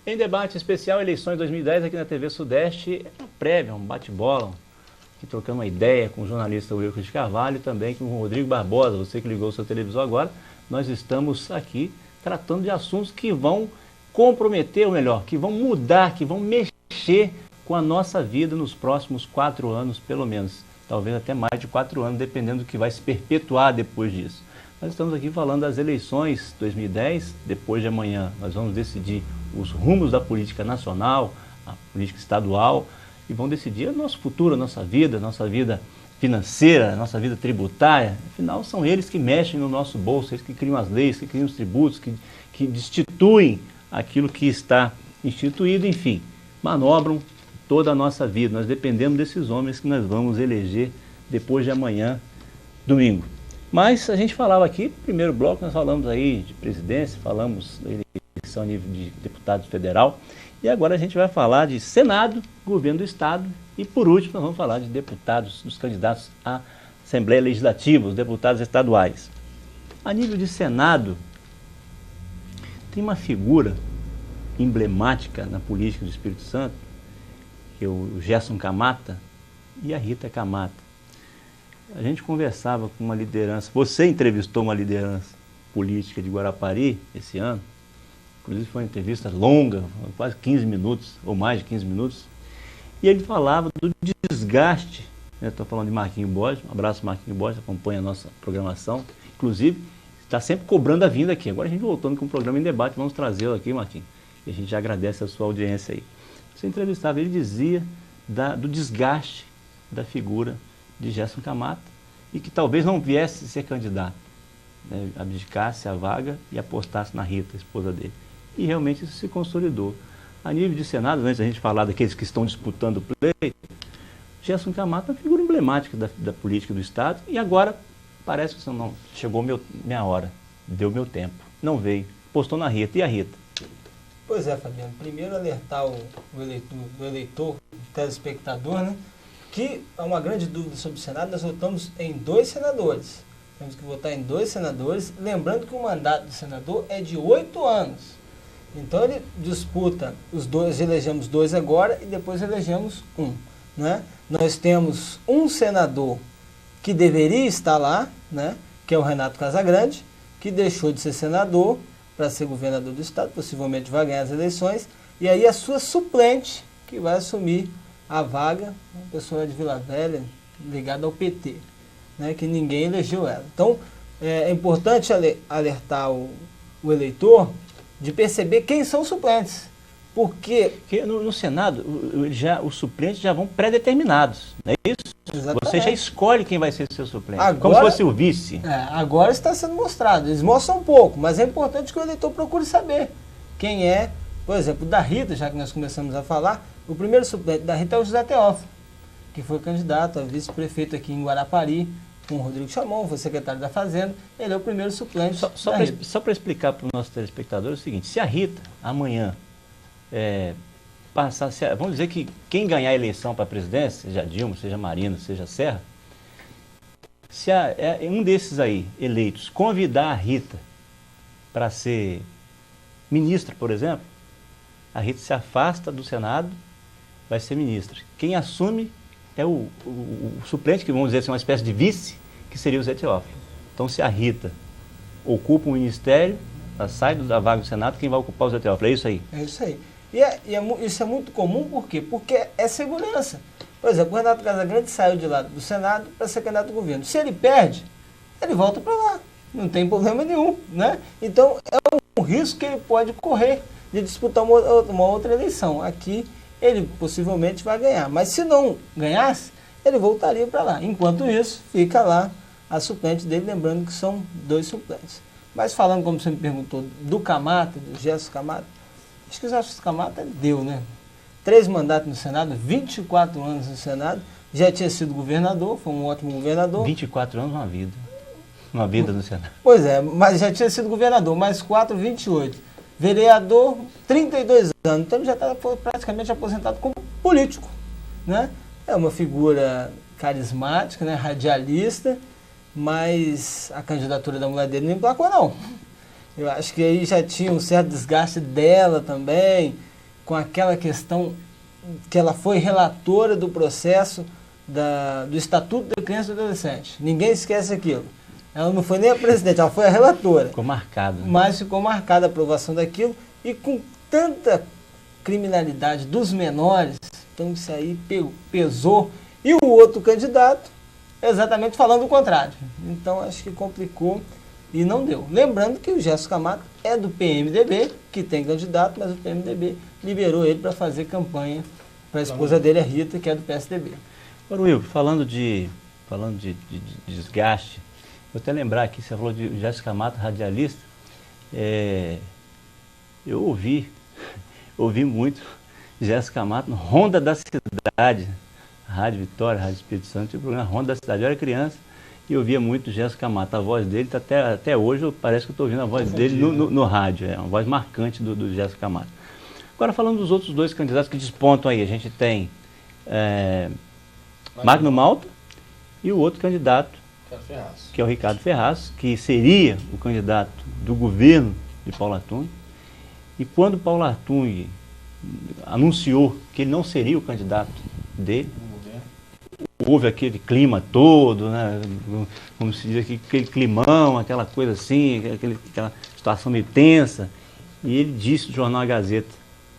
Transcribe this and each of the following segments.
Em debate especial, eleições 2010 aqui na TV Sudeste, é uma prévia, um bate-bola, aqui trocando uma ideia com o jornalista Wilker de Carvalho e também com o Rodrigo Barbosa, você que ligou o seu televisor agora. Nós estamos aqui tratando de assuntos que vão comprometer, ou melhor, que vão mudar, que vão mexer com a nossa vida nos próximos 4 anos, pelo menos. Talvez até mais de 4 anos, dependendo do que vai se perpetuar depois disso. Nós estamos aqui falando das eleições 2010, depois de amanhã nós vamos decidir os rumos da política nacional, a política estadual, e vão decidir o nosso futuro, a nossa vida financeira, a nossa vida tributária. Afinal, são eles que mexem no nosso bolso, eles que criam as leis, que criam os tributos, que destituem aquilo que está instituído, enfim, manobram toda a nossa vida. Nós dependemos desses homens que nós vamos eleger depois de amanhã, domingo. Mas a gente falava aqui, no primeiro bloco, nós falamos aí de presidência, falamos da eleição a nível de deputado federal, e agora a gente vai falar de Senado, governo do Estado, e por último nós vamos falar de deputados, dos candidatos à Assembleia Legislativa, os deputados estaduais. A nível de Senado, tem uma figura emblemática na política do Espírito Santo, que é o Gerson Camata e a Rita Camata. A gente conversava com uma liderança, você entrevistou uma liderança política de Guarapari esse ano, inclusive foi uma entrevista longa, quase 15 minutos, ou mais de 15 minutos, e ele falava do desgaste, estou falando de Marquinhos Borges, um abraço Marquinhos Borges, acompanha a nossa programação, inclusive está sempre cobrando a vinda aqui. Agora a gente voltando com o programa em debate, vamos trazê-lo aqui, Marquinhos, e a gente já agradece a sua audiência aí. Você entrevistava, ele dizia do desgaste da figura de Gerson Camata e que talvez não viesse ser candidato, né, abdicasse a vaga e apostasse na Rita, a esposa dele. E realmente isso se consolidou. A nível de Senado, antes da gente falar daqueles que estão disputando o pleito, Gerson Camata é uma figura emblemática da política do Estado e agora parece que não chegou minha hora, deu meu tempo, não veio, postou na Rita. E a Rita? Pois é, Fabiano. Primeiro alertar o eleitor, o telespectador, né, que há uma grande dúvida sobre o Senado. Nós votamos em 2 senadores. Temos que votar em 2 senadores. Lembrando que o mandato do senador é de 8 anos. Então ele disputa os 2, elegemos 2 agora e depois elegemos 1. Né? Nós temos um senador que deveria estar lá, né, que é o Renato Casagrande, que deixou de ser senador para ser governador do Estado, possivelmente vai ganhar as eleições, e aí a sua suplente, que vai assumir a vaga, uma pessoa de Vila Velha, ligada ao PT, né, que ninguém elegeu ela. Então, é importante alertar o eleitor de perceber quem são os suplentes, porque no Senado, os suplentes já vão pré-determinados, não é isso? Exatamente. Você já escolhe quem vai ser seu suplente, agora, como se fosse o vice. Agora está sendo mostrado, eles mostram um pouco, mas é importante que o eleitor procure saber quem é, por exemplo, da Rita, já que nós começamos a falar, o primeiro suplente da Rita é o José Teófilo, que foi candidato a vice-prefeito aqui em Guarapari, com o Rodrigo Chamon, foi secretário da Fazenda, ele é o primeiro suplente da Rita. Só para explicar para o nosso telespectador é o seguinte, se a Rita, amanhã, vamos dizer que quem ganhar a eleição para a presidência, seja Dilma, seja Marina, seja Serra, se um desses aí, eleitos, convidar a Rita para ser ministra, por exemplo, a Rita se afasta do Senado, vai ser ministra. Quem assume é o suplente, que vamos dizer assim, uma espécie de vice, que seria o Zé Teófilo. Então, se a Rita ocupa um ministério, ela sai da vaga do Senado, quem vai ocupar o Zé Teófilo? É isso aí? É isso aí. Isso é muito comum, por quê? Porque é segurança. Por exemplo, o Renato Casagrande saiu de lá do Senado para ser candidato do governo. Se ele perde, ele volta para lá. Não tem problema nenhum, né? Então, é um risco que ele pode correr de disputar uma outra eleição. Aqui, ele possivelmente vai ganhar. Mas se não ganhasse, ele voltaria para lá. Enquanto isso, fica lá a suplente dele, lembrando que são 2 suplentes. Mas falando, como você me perguntou, do Camata, do Gerson Camata, acho que o Gerson Camata deu, né? 3 mandatos no Senado, 24 anos no Senado, já tinha sido governador, foi um ótimo governador. 24 anos, uma vida. Uma vida no Senado. Pois é, mas já tinha sido governador, mais 4, 28. Vereador, 32 anos. Então ele já está praticamente aposentado como político, né? É uma figura carismática, né? Radialista, mas a candidatura da mulher dele não emplacou, não. Eu acho que aí já tinha um certo desgaste dela também, com aquela questão que ela foi relatora do processo do Estatuto da Criança e do Adolescente. Ninguém esquece aquilo. Ela não foi nem a presidente, ela foi a relatora. Ficou marcado. Né? Mas ficou marcada a aprovação daquilo, e com tanta criminalidade dos menores, então isso aí pesou. E o outro candidato, exatamente falando o contrário. Então acho que complicou e não deu. Lembrando que o Gerson Camargo é do PMDB, que tem candidato, mas o PMDB liberou ele para fazer campanha para a esposa dele, a Rita, que é do PSDB. Agora, Will, falando de desgaste, vou até lembrar aqui, você falou de Jéssica Mata, radialista, eu ouvi muito Jéssica Mata no Ronda da Cidade, Rádio Vitória, Rádio Espírito Santo, tinha o programa Ronda da Cidade. Eu era criança e eu ouvia muito Jéssica Mata. A voz dele, até hoje, parece que eu estou ouvindo a voz dele no rádio. É uma voz marcante do Jéssica Mata. Agora, falando dos outros dois candidatos que despontam aí, a gente tem Magno Malta e o outro candidato, que é o Ricardo Ferraz, que seria o candidato do governo de Paulo Artung. E quando Paulo Artung anunciou que ele não seria o candidato dele, houve aquele clima todo, né? Como se diz aqui, aquele climão, aquela coisa assim, aquela situação meio tensa. E ele disse no jornal A Gazeta,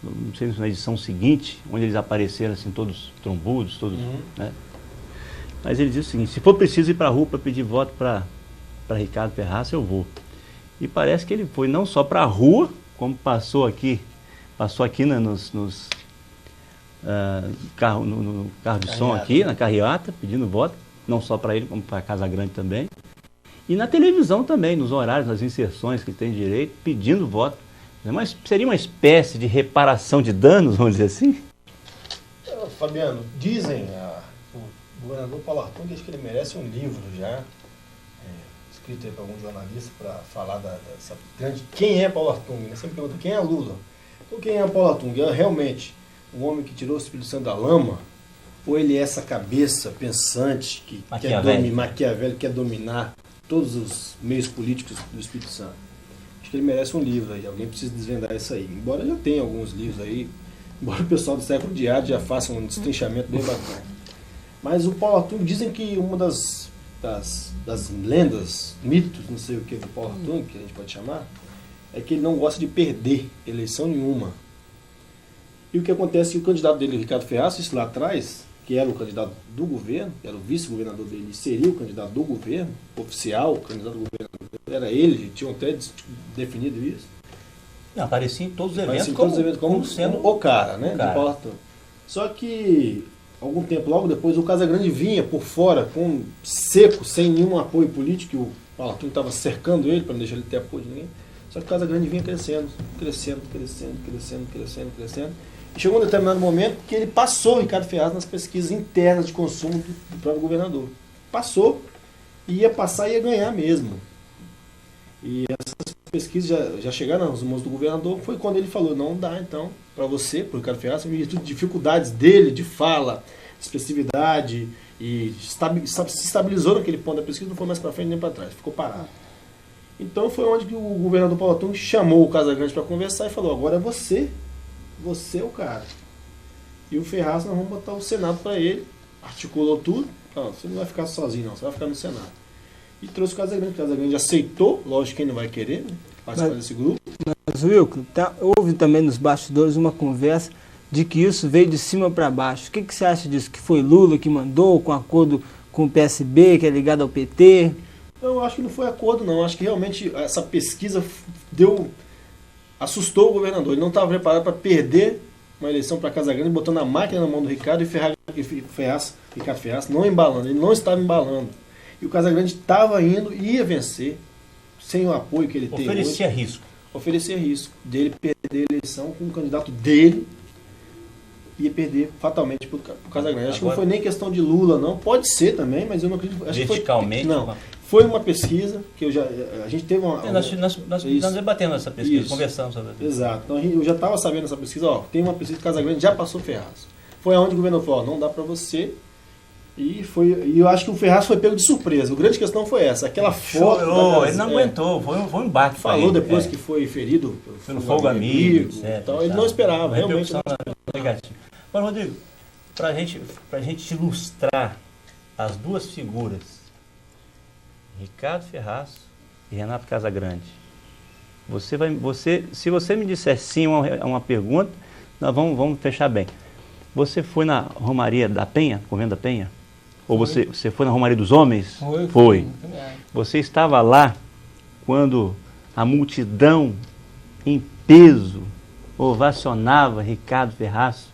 não sei se na edição seguinte, onde eles apareceram assim, todos trombudos, todos, né? Mas ele disse o seguinte: se for preciso ir para a rua para pedir voto para Ricardo Ferraz, eu vou. E parece que ele foi não só para a rua, como passou aqui no carro de som aqui, na carreata, pedindo voto, não só para ele, como para a Casa Grande também. E na televisão também, nos horários, nas inserções que tem direito, pedindo voto. Mas seria uma espécie de reparação de danos, vamos dizer assim? Fabiano, dizem, o governador Paulo Artung, acho que ele merece um livro já, escrito aí por algum jornalista, para falar dessa grande... Quem é Paulo Artung? Né? Sempre pergunta, quem é Lula? Então, quem é Paulo Artung? É realmente um homem que tirou o Espírito Santo da lama? Ou ele é essa cabeça pensante, que maquiavélico, quer dominar todos os meios políticos do Espírito Santo? Acho que ele merece um livro aí, alguém precisa desvendar isso aí. Embora já tenha alguns livros aí, embora o pessoal do século de arte já faça um destrinchamento bem bacana. Mas o Paulo Artung, dizem que uma das lendas, mitos, não sei o que, do Paulo Artung, que a gente pode chamar, é que ele não gosta de perder eleição nenhuma. E o que acontece é que o candidato dele, Ricardo Ferraz, isso lá atrás, que era o candidato do governo, que era o vice-governador dele, seria o candidato do governo, oficial, o candidato do governo, era ele, tinham até definido isso. Não, aparecia em todos os eventos, como sendo o cara, né? De Paulo Artung. Só que, algum tempo, logo depois, o Casagrande vinha por fora, seco, sem nenhum apoio político, que o Paulo Artung estava cercando ele para não deixar ele ter apoio de ninguém. Só que o Casagrande vinha crescendo. E chegou um determinado momento que ele passou o Ricardo Ferraz nas pesquisas internas de consumo do próprio governador. Passou, ia passar e ia ganhar mesmo. E essas pesquisas já chegaram nas mãos do governador, foi quando ele falou, não dá então para você, para o Ricardo Ferraz, em virtude de dificuldades dele, de fala, expressividade, e se estabilizou naquele ponto da pesquisa, não foi mais para frente nem para trás, ficou parado. Então foi onde que o governador Paulo Artung chamou o Casagrande para conversar e falou, agora é você é o cara. E o Ferraz, nós vamos botar o Senado para ele, articulou tudo, falou, você não vai ficar sozinho não, você vai ficar no Senado. E trouxe o Casagrande. O Casagrande aceitou, lógico que ele não vai querer, né, participar desse grupo. Mas, Wilco, houve também nos bastidores uma conversa de que isso veio de cima para baixo. O que você acha disso? Que foi Lula que mandou, com acordo com o PSB, que é ligado ao PT? Eu acho que não foi acordo, não. Acho que realmente essa pesquisa assustou o governador. Ele não estava preparado para perder uma eleição para Casagrande, botando a máquina na mão do Ricardo Ricardo Ferraz não embalando. Ele não estava embalando. E o Casagrande estava indo e ia vencer, sem o apoio que ele tem hoje. Oferecia risco dele perder a eleição com o candidato dele, ia perder fatalmente para o Casagrande. Acho que não foi nem questão de Lula, não. Pode ser também, mas eu não acredito. Acho verticalmente? Não. Foi uma pesquisa que a gente teve uma... Nós debatemos essa pesquisa, conversamos sobre isso. Exato. Então, eu já estava sabendo essa pesquisa, tem uma pesquisa que Casagrande já passou Ferraz. Foi aonde o governador falou, não dá para você E eu acho que o Ferraz foi pego de surpresa. A grande questão foi essa. Aquela foto... Chorou, ele não aguentou, foi um embate. Falou depois que foi ferido pelo fogo amigo, etc. Então, ele não esperava, realmente. Negativo. Mas, Rodrigo, pra gente ilustrar as duas figuras, Ricardo Ferraz e Renato Casagrande, se você me disser sim a uma pergunta, nós vamos fechar bem. Você foi na Romaria da Penha, Convento da Penha? Ou você foi na Romaria dos Homens? Foi. Você estava lá quando a multidão em peso ovacionava Ricardo Ferraz?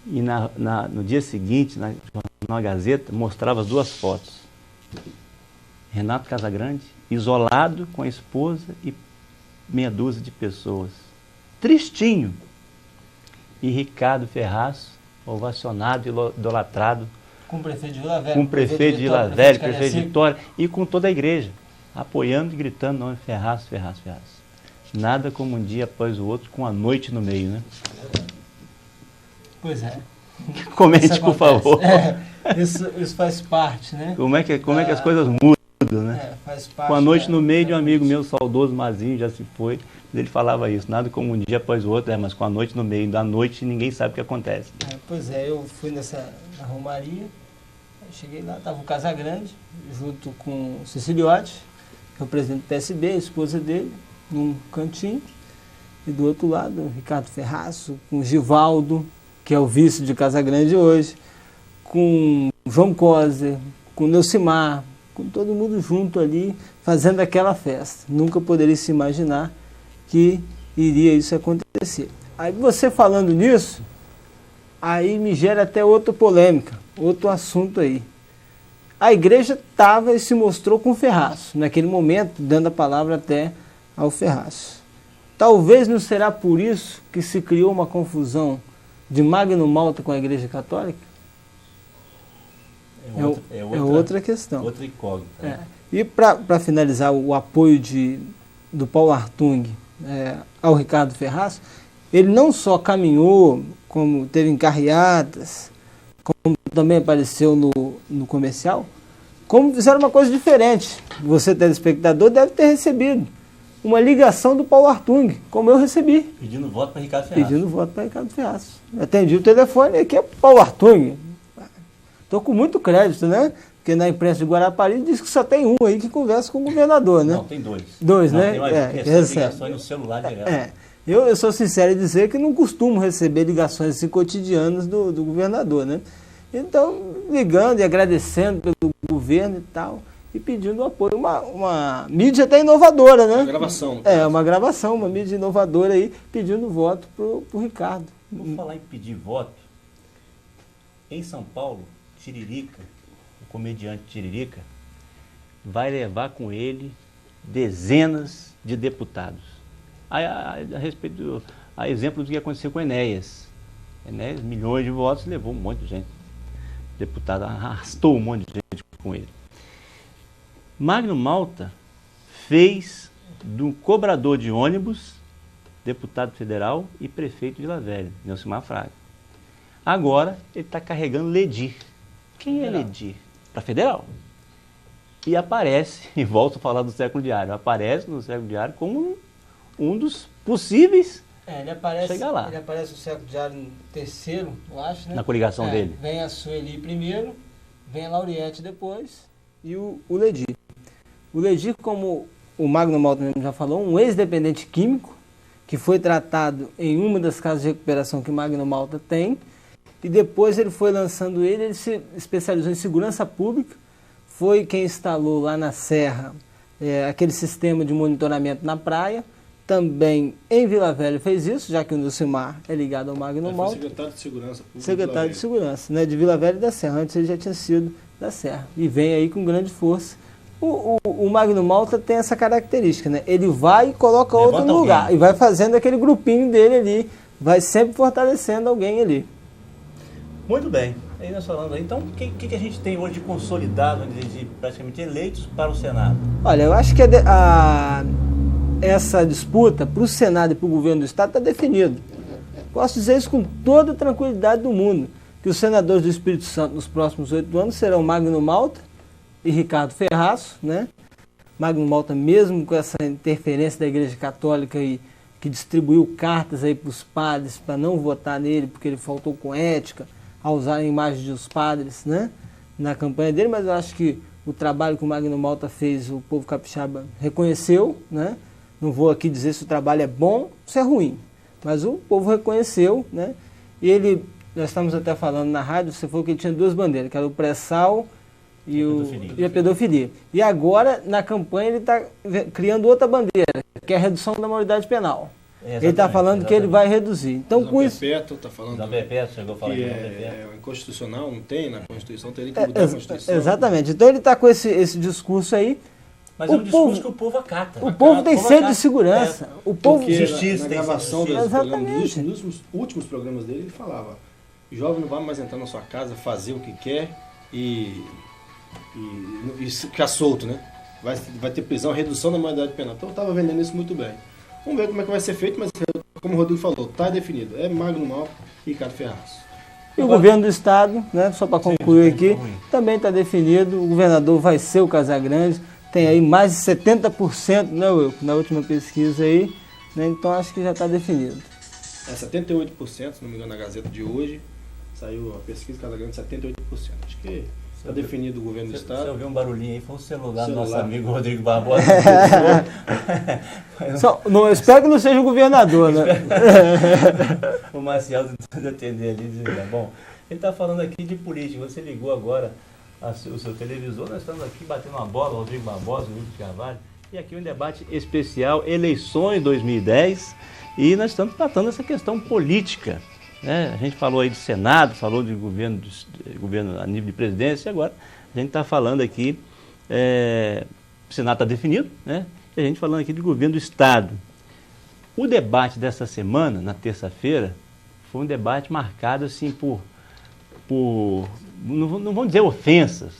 E no dia seguinte, na Gazeta, mostrava as duas fotos. Renato Casagrande, isolado com a esposa e meia dúzia de pessoas. Tristinho. E Ricardo Ferraz, ovacionado e idolatrado. Com o prefeito de Vila Velha. Com o prefeito de Vila Velha, prefeito de Vitória. E com toda a igreja, apoiando e gritando, nome Ferraz, Ferraz, Ferraz. Nada como um dia após o outro, com a noite no meio, né? Pois é. Comente, por favor. Isso faz parte, né? Como é que as coisas mudam, né? Faz parte. Com a noite no meio de um amigo meu, saudoso Mazinho, já se foi, ele falava isso, nada como um dia após o outro, mas com a noite no meio da noite ninguém sabe o que acontece. Pois é, eu fui na Romaria, cheguei lá, estava o Casagrande, junto com o Ceciliotti, que é o presidente do PSB, a esposa dele, num cantinho, e do outro lado, o Ricardo Ferraz, com o Givaldo, que é o vice de Casagrande hoje, com o João Coser, com o Neucimar, com todo mundo junto ali, fazendo aquela festa. Nunca poderia se imaginar que iria isso acontecer. Aí você falando nisso, aí me gera até outra polêmica, outro assunto aí. A igreja estava e se mostrou com o Ferraz, naquele momento, dando a palavra até ao Ferraz. Talvez não será por isso que se criou uma confusão de Magno Malta com a Igreja Católica? É outra questão. Outra incógnita. Né? E para finalizar o apoio do Paulo Hartung ao Ricardo Ferraz, ele não só caminhou, como teve em carreatas, como também apareceu no comercial, como fizeram uma coisa diferente. Você, telespectador, deve ter recebido uma ligação do Paulo Hartung, como eu recebi. Pedindo voto para Ricardo Ferraz. Pedindo voto para Ricardo Ferraz. Atendi o telefone, aqui é Paulo Hartung. Estou com muito crédito, né? Porque na imprensa de Guarapari diz que só tem um aí que conversa com o governador, né? Não, tem dois. Dois, não, né? Tem mais ligações no celular direto. Eu sou sincero em dizer que não costumo receber ligações assim cotidianas do governador, né? Então, ligando e agradecendo pelo governo e tal, e pedindo apoio. Uma mídia até inovadora, né? Uma gravação. Uma gravação, uma mídia inovadora aí, pedindo voto pro Ricardo. Vou falar em pedir voto. Em São Paulo, Tiririca, o comediante Tiririca, vai levar com ele dezenas de deputados. A exemplo do que aconteceu com Enéas. Enéas, milhões de votos, levou um monte de gente. O deputado arrastou um monte de gente com ele. Magno Malta fez do cobrador de ônibus, deputado federal e prefeito de Vila Velha, Neucimar Fraga. Agora ele está carregando Ledir. Quem é Ledir? Para federal. E aparece, e volto a falar do Século Diário, aparece no Século Diário como um dos possíveis chegar lá. Ele aparece no Século Diário no terceiro, eu acho, né? Na coligação dele. Vem a Sueli primeiro, vem a Lauriette depois e o Ledir. O Ledir, como o Magno Malta mesmo já falou, um ex-dependente químico, que foi tratado em uma das casas de recuperação que o Magno Malta tem, e depois ele foi lançando ele se especializou em segurança pública, foi quem instalou lá na Serra aquele sistema de monitoramento na praia, também em Vila Velha fez isso, já que o Neucimar é ligado ao Magno Malta. Secretário de Segurança Pública. Secretário de Segurança, né, de Vila Velha e da Serra. Antes ele já tinha sido da Serra. E vem aí com grande força. O Magno Malta tem essa característica, né? Ele vai e coloca outro no lugar. E vai fazendo aquele grupinho dele ali. Vai sempre fortalecendo alguém ali. Muito bem. Aí nós falamos aí. Então, o que a gente tem hoje de consolidado, de praticamente eleitos para o Senado? Olha, eu acho que essa disputa para o Senado e para o governo do Estado está definido. Posso dizer isso com toda a tranquilidade do mundo. Que que os senadores do Espírito Santo nos próximos 8 anos serão Magno Malta e Ricardo Ferraço, né? Magno Malta, mesmo com essa interferência da Igreja Católica e que distribuiu cartas aí para os padres para não votar nele, porque ele faltou com ética, a usar a imagem dos padres, né, na campanha dele, mas eu acho que o trabalho que o Magno Malta fez, o povo capixaba reconheceu, né? Não vou aqui dizer se o trabalho é bom ou se é ruim, mas o povo reconheceu, né? E ele, nós estamos até falando na rádio, você falou que ele tinha 2 bandeiras, que era o pré-sal e a pedofilia. E agora, na campanha, ele está criando outra bandeira, que é a redução da maioridade penal. Ele está falando que ele vai reduzir. Então, com isso... Perpétuo, está falando Perpétuo, chegou a falar que é inconstitucional, não tem na Constituição, teria que mudar a Constituição. Exatamente. Então, ele está com esse discurso aí. Mas é um discurso que o povo acata. O povo tem sede de segurança. O povo... Justiça, na gravação dos últimos programas dele, ele falava: jovem não vai mais entrar na sua casa, fazer o que quer e ficar solto, né? Vai ter prisão, redução da maioridade penal. Então eu estava vendendo isso muito bem. Vamos ver como é que vai ser feito, mas como o Rodrigo falou, está definido. É Magno Malta e Ricardo Ferraço. E o governo do estado, né, só para concluir aqui, também está definido. O governador vai ser o Casagrande. Tem aí mais de 70%, né, Wilco, na última pesquisa aí. Né, então acho que já está definido. 78%, se não me engano, na Gazeta de hoje. Saiu a pesquisa Casagrande, 78%. Acho que está definido o governo do estado. Você ouviu um barulhinho aí, foi o celular do nosso amigo Rodrigo Barbosa. Eu espero que não seja o governador, né? O Marcial tentando atender ali, dizendo, bom, ele está falando aqui de política, você ligou agora o seu televisor, nós estamos aqui batendo uma bola, Rodrigo Barbosa, Wilco de Carvalho, e aqui um debate especial, eleições 2010, e nós estamos tratando essa questão política. Né? A gente falou aí de Senado, falou de governo a nível de presidência, e agora a gente está falando aqui, o Senado está definido, né? E a gente falando aqui de governo do Estado. O debate dessa semana, na terça-feira, foi um debate marcado assim por não vamos dizer ofensas,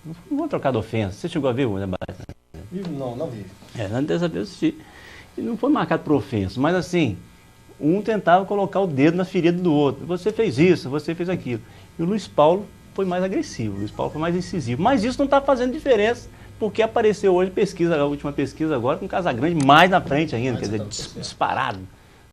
não vamos trocar de ofensas. Você chegou a ver o debate? Não vi. Na terça-feira eu assisti. E não foi marcado por ofensas, mas assim, um tentava colocar o dedo na ferida do outro. Você fez isso, você fez aquilo. E o Luiz Paulo foi mais agressivo, o Luiz Paulo foi mais incisivo. Mas isso não está fazendo diferença, porque apareceu hoje a última pesquisa agora, com o Casagrande mais na frente ainda, quer dizer, disparado.